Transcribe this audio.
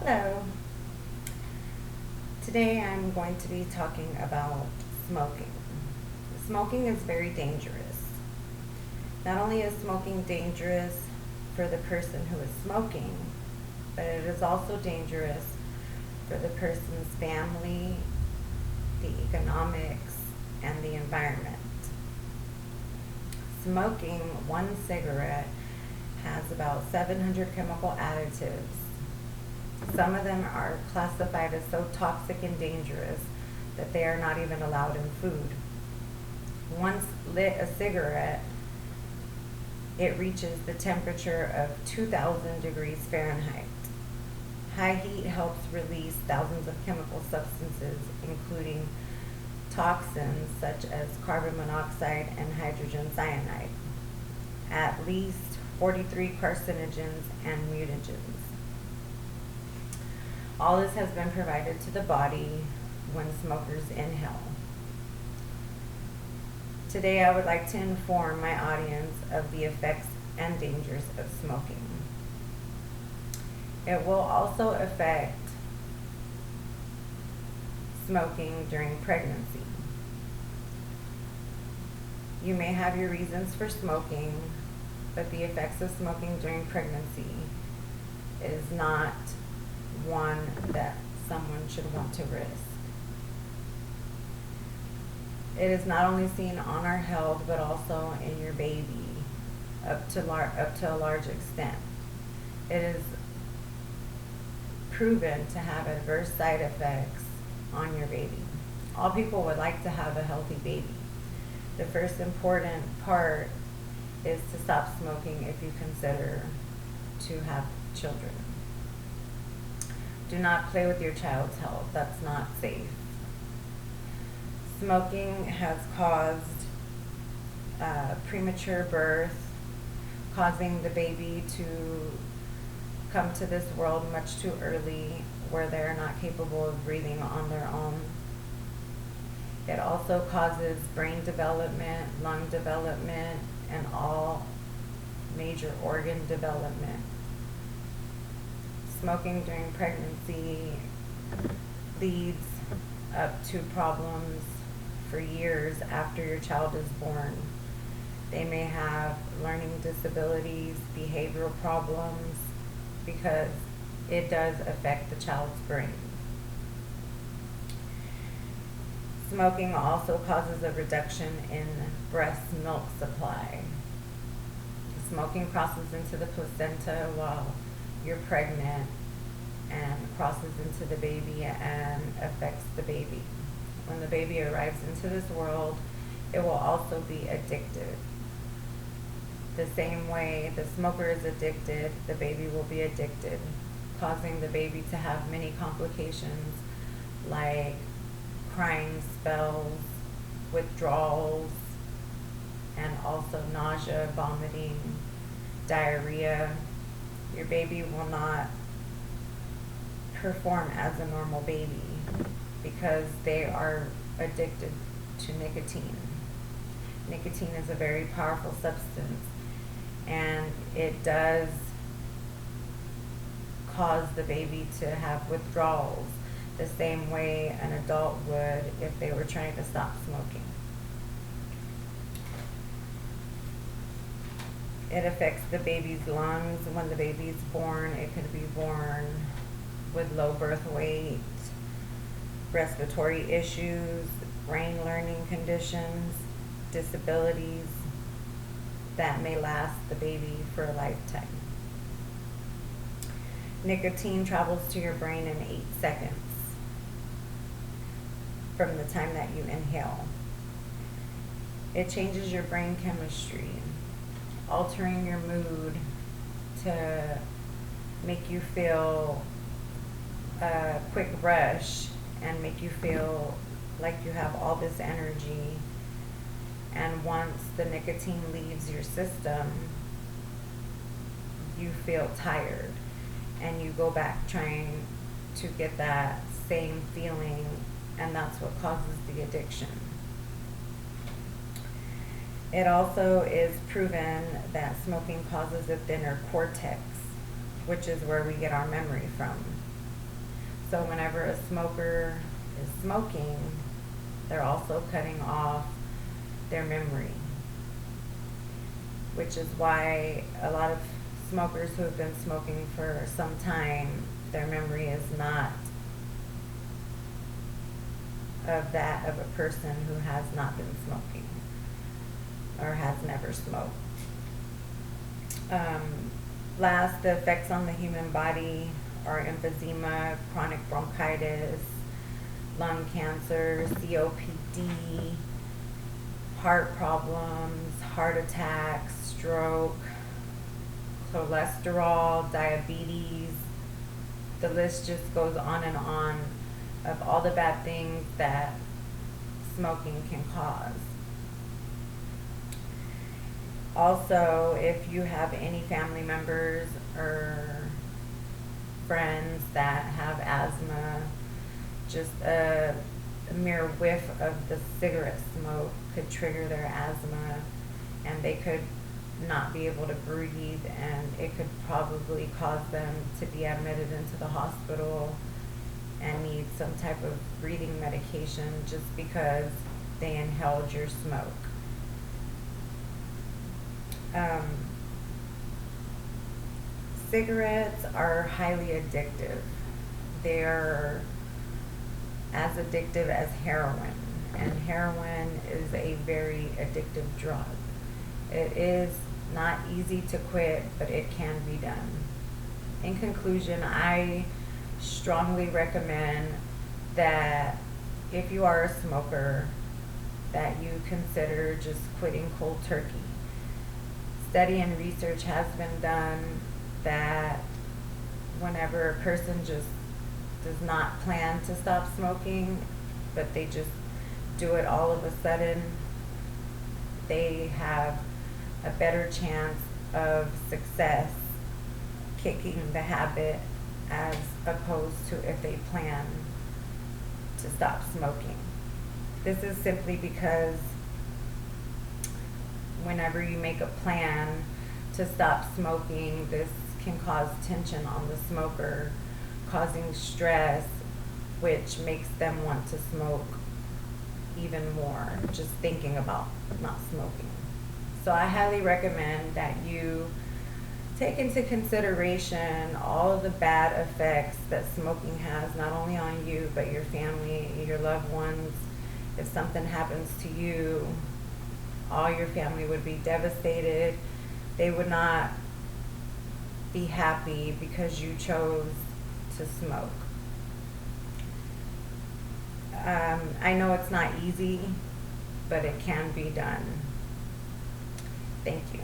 Hello. Today I'm going to be talking about smoking. Smoking is very dangerous. Not only is smoking dangerous for the person who is smoking, but it is also dangerous for the person's family, the economics, and the environment. Smoking one cigarette has about 700 chemical additives. Some of them are classified as so toxic and dangerous that they are not even allowed in food. Once lit a cigarette, it reaches the temperature of 2,000 degrees Fahrenheit. High heat helps release thousands of chemical substances, including toxins such as carbon monoxide and hydrogen cyanide, at least 43 carcinogens and mutagens. All this has been provided to the body when smokers inhale. Today I would like to inform my audience of the effects and dangers of smoking. It will also affect smoking during pregnancy. You may have your reasons for smoking, but the effects of smoking during pregnancy is not one that someone should want to risk. It is not only seen on our health, but also in your baby up to a large extent. It is proven to have adverse side effects on your baby. All people would like to have a healthy baby. The first important part is to stop smoking if you consider to have children. Do not play with your child's health. That's not safe. Smoking has caused premature birth, causing the baby to come to this world much too early, where they're not capable of breathing on their own. It also causes brain development, lung development, and all major organ development. Smoking during pregnancy leads up to problems for years after your child is born. They may have learning disabilities, behavioral problems, because it does affect the child's brain. Smoking also causes a reduction in breast milk supply. Smoking crosses into the placenta while you're pregnant and crosses into the baby and affects the baby. When the baby arrives into this world, it will also be addicted. The same way the smoker is addicted, the baby will be addicted, causing the baby to have many complications like crying spells, withdrawals, and also nausea, vomiting, diarrhea. Your baby will not perform as a normal baby because they are addicted to nicotine. Nicotine is a very powerful substance, and it does cause the baby to have withdrawals the same way an adult would if they were trying to stop smoking. It affects the baby's lungs. When the baby's born, it could be born with low birth weight, respiratory issues, brain learning conditions, disabilities that may last the baby for a lifetime. Nicotine travels to your brain in 8 seconds from the time that you inhale. It changes your brain chemistry, altering your mood to make you feel a quick rush and make you feel like you have all this energy. And once the nicotine leaves your system, you feel tired and you go back trying to get that same feeling, and that's what causes the addiction. It also is proven that smoking causes a thinner cortex, which is where we get our memory from. So whenever a smoker is smoking, they're also cutting off their memory, which is why a lot of smokers who have been smoking for some time, their memory is not of that of a person who has not been smoking or has never smoked. Last, the effects on the human body are emphysema, chronic bronchitis, lung cancer, COPD, heart problems, heart attacks, stroke, cholesterol, diabetes. The list just goes on and on of all the bad things that smoking can cause. Also, if you have any family members or friends that have asthma, just a mere whiff of the cigarette smoke could trigger their asthma, and they could not be able to breathe, and it could probably cause them to be admitted into the hospital and need some type of breathing medication just because they inhaled your smoke. Cigarettes are highly addictive. They're as addictive as heroin, and heroin is a very addictive drug. It is not easy to quit, but it can be done. In conclusion, I strongly recommend that if you are a smoker, that you consider just quitting cold turkey. Study and research has been done that whenever a person just does not plan to stop smoking, but they just do it all of a sudden, they have a better chance of success kicking the habit as opposed to if they plan to stop smoking. This is simply because whenever you make a plan to stop smoking, this can cause tension on the smoker, causing stress, which makes them want to smoke even more, just thinking about not smoking. So I highly recommend that you take into consideration all of the bad effects that smoking has, not only on you, but your family, your loved ones. If something happens to you, all your family would be devastated. They would not be happy because you chose to smoke. I know it's not easy, but it can be done. Thank you.